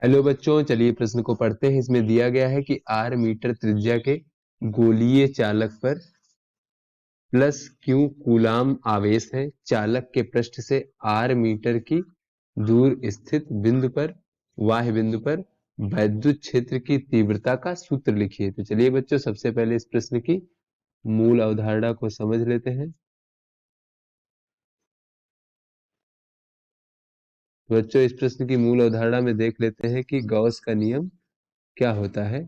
Hello बच्चों, चलिए प्रश्न को पढ़ते हैं। इसमें दिया गया है कि r मीटर त्रिज्या के गोलीय चालक पर प्लस q कूलाम आवेश है। चालक के पृष्ठ से r मीटर की दूर स्थित बिंदु पर बाह्य बिंदु पर वैद्युत क्षेत्र की तीव्रता का सूत्र लिखिए। तो चलिए बच्चों, सबसे पहले इस प्रश्न की मूल अवधारणा को समझ लेते हैं। बच्चों, इस प्रश्न की मूल अवधारणा में देख लेते हैं कि गॉस का नियम क्या होता है।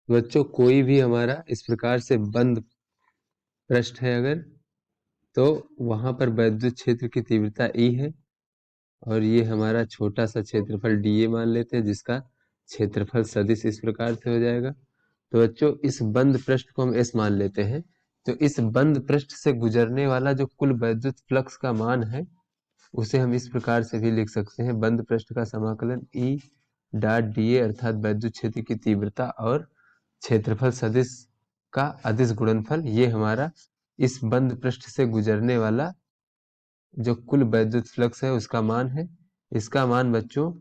बच्चों, कोई भी हमारा इस प्रकार से बंद पृष्ठ है अगर, तो वहां पर वैद्युत क्षेत्र की तीव्रता E है और ये हमारा छोटा सा क्षेत्रफल dA मान लेते हैं, जिसका क्षेत्रफल सदिश इस प्रकार से हो जाएगा। तो बच्चों, इस बंद पृष्ठ को हम S मान लेते हैं। तो इस बंद पृष्ठ से गुजरने वाला जो कुल वैद्युत फ्लक्स का मान है, उसे हम इस प्रकार से भी लिख सकते हैं। बंद पृष्ठ का समाकलन E डॉट dA अर्थात वैद्युत क्षेत्र की तीव्रता और क्षेत्रफल सदिश का अदिश गुणनफल, ये हमारा इस बंद पृष्ठ से गुजरने वाला जो कुल वैद्युत फ्लक्स है उसका मान है। इसका मान बच्चों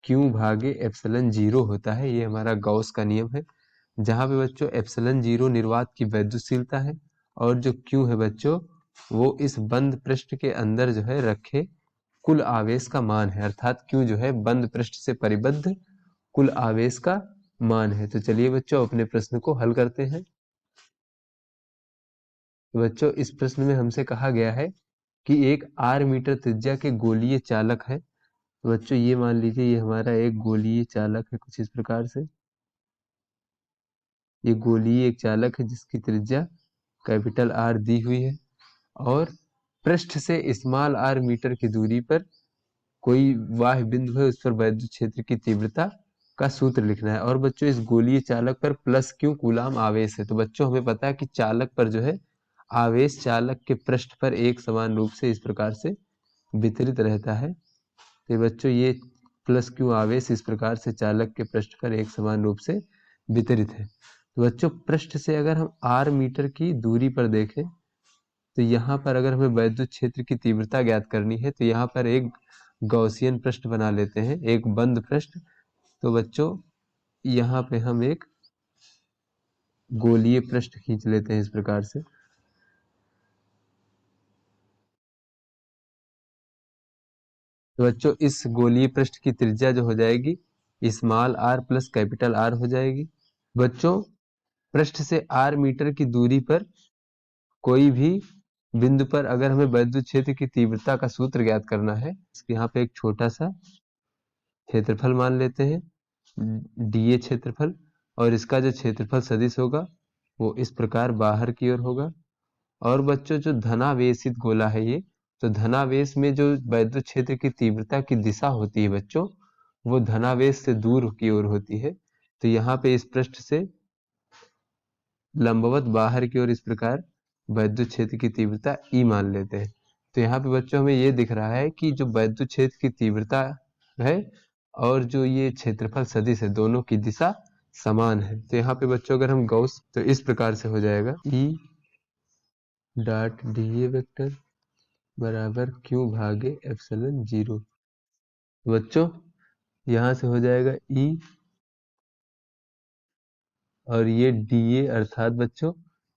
Q भागे एप्सिलॉन जीरो होता है। ये हमारा गॉस का नियम है, जहां पे बच्चों एप्सिलॉन जीरो निर्वात की वैद्युतशीलता है और जो Q है बच्चों, वो इस बंद पृष्ठ के अंदर जो है रखे कुल आवेश का मान है, अर्थात Q जो है बंद पृष्ठ से परिबद्ध कुल आवेश का मान है। तो चलिए बच्चों, अपने प्रश्न को हल करते हैं। तो बच्चों, इस प्रश्न में हमसे कहा गया है कि एक r मीटर त्रिज्या के गोलीय चालक है। तो बच्चों, ये मान लीजिए ये हमारा एक गोलीय चालक है कुछ इस प्रकार से। ये गोलीय एक चालक है जिसकी त्रिज्या कैपिटल R दी हुई है और पृष्ठ से स्मॉल r मीटर की दूरी पर कोई बाह्य बिंदु है, उस पर वैद्युत क्षेत्र की तीव्रता का सूत्र लिखना है। और बच्चों, इस गोलीय चालक पर प्लस q कूलाम आवेश है। तो बच्चों, हमें पता है कि चालक पर जो है आवेश चालक के पृष्ठ पर एक समान रूप से इस प्रकार से वितरित रहता है। तो बच्चों, ये प्लस क्यू आवेश इस प्रकार से चालक के पृष्ठ पर एक समान रूप से वितरित है। तो बच्चों, पृष्ठ से अगर हम r मीटर की दूरी पर देखें, तो यहाँ पर अगर हमें वैद्युत क्षेत्र की तीव्रता ज्ञात करनी है, तो यहाँ पर एक गॉसियन पृष्ठ बना लेते हैं, एक बंद पृष्ठ। तो बच्चों, यहाँ पे हम एक गोलीय पृष्ठ खींच लेते हैं इस प्रकार से। तो बच्चों, इस गोलीय पृष्ठ की त्रिज्या जो हो जाएगी small r plus capital R हो जाएगी। बच्चों, पृष्ठ से r मीटर की दूरी पर कोई भी बिंदु पर अगर हमें वैद्युत क्षेत्र की तीव्रता का सूत्र ज्ञात करना है, यहाँ पे एक छोटा सा क्षेत्रफल मान लेते हैं dA क्षेत्रफल, और इसका जो क्षेत्रफल सदिश होगा वो इस प्रकार बाहर की ओर होगा। और बच्चों, जो धनावेशित गोला है ये, तो धनावेश में जो वैद्युत क्षेत्र की तीव्रता की दिशा होती है बच्चों, वो धनावेश से दूर की ओर होती है। तो यहाँ पे इस पृष्ठ से लंबवत बाहर की ओर इस प्रकार वैद्युत क्षेत्र की तीव्रता E मान लेते हैं। तो यहाँ पे बच्चों हमें ये दिख रहा है कि जो वैद्युत क्षेत्र की तीव्रता है और जो ये क्षेत्रफल सदिश है, दोनों की दिशा समान है। तो यहाँ पे बच्चों अगर हम गॉस, तो इस प्रकार से हो जाएगा E डॉट dA वेक्टर बराबर Q भागे एप्सिलॉन जीरो। बच्चों, यहाँ से हो जाएगा E और ये dA अर्थात बच्चों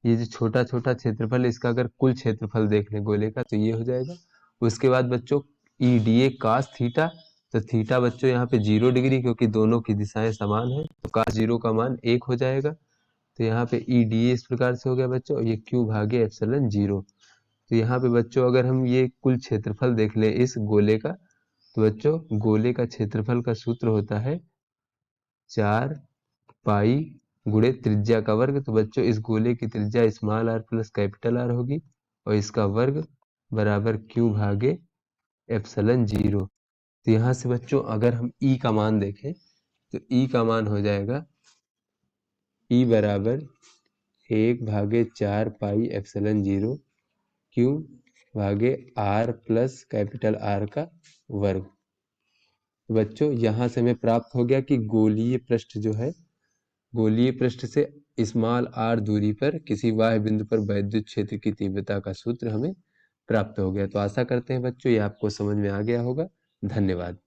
ये जो छोटा छोटा क्षेत्रफल है, इसका अगर कुल क्षेत्रफल देख लें गोले का, तो ये हो जाएगा। उसके बाद बच्चों E dA cos थीटा, तो थीटा बच्चों यहाँ पे 0 डिग्री, क्योंकि दोनों की दिशाएं समान है, तो cos जीरो का मान 1 हो जाएगा। तो यहाँ पे E dA इस प्रकार से हो गया बच्चों, और ये Q भागे एप्सिलॉन जीरो। तो यहाँ पे बच्चों अगर हम ये कुल क्षेत्रफल देख लें इस गोले का, तो बच्चों गोले का क्षेत्रफल का सूत्र होता है 4 पाई गुणे त्रिज्या का वर्ग। तो बच्चों, इस गोले की त्रिज्या small r plus capital R होगी और इसका वर्ग बराबर Q भागे एप्सिलॉन जीरो। तो यहाँ से बच्चों अगर हम E का मान देखें, तो E का मान हो जाएगा E बराबर 1 भागे 4 पाई एप्सिलॉन जीरो Q भागे R प्लस कैपिटल R का वर्ग। बच्चों, यहाँ से हमें प्राप्त हो गया कि गोलीय पृष्ठ जो है, गोलीय पृष्ठ से स्मॉल r दूरी पर किसी बाह्य बिंदु पर वैद्युत क्षेत्र की तीव्रता का सूत्र हमें प्राप्त हो गया। तो आशा करते हैं बच्चों ये आपको समझ में आ गया होगा। धन्यवाद।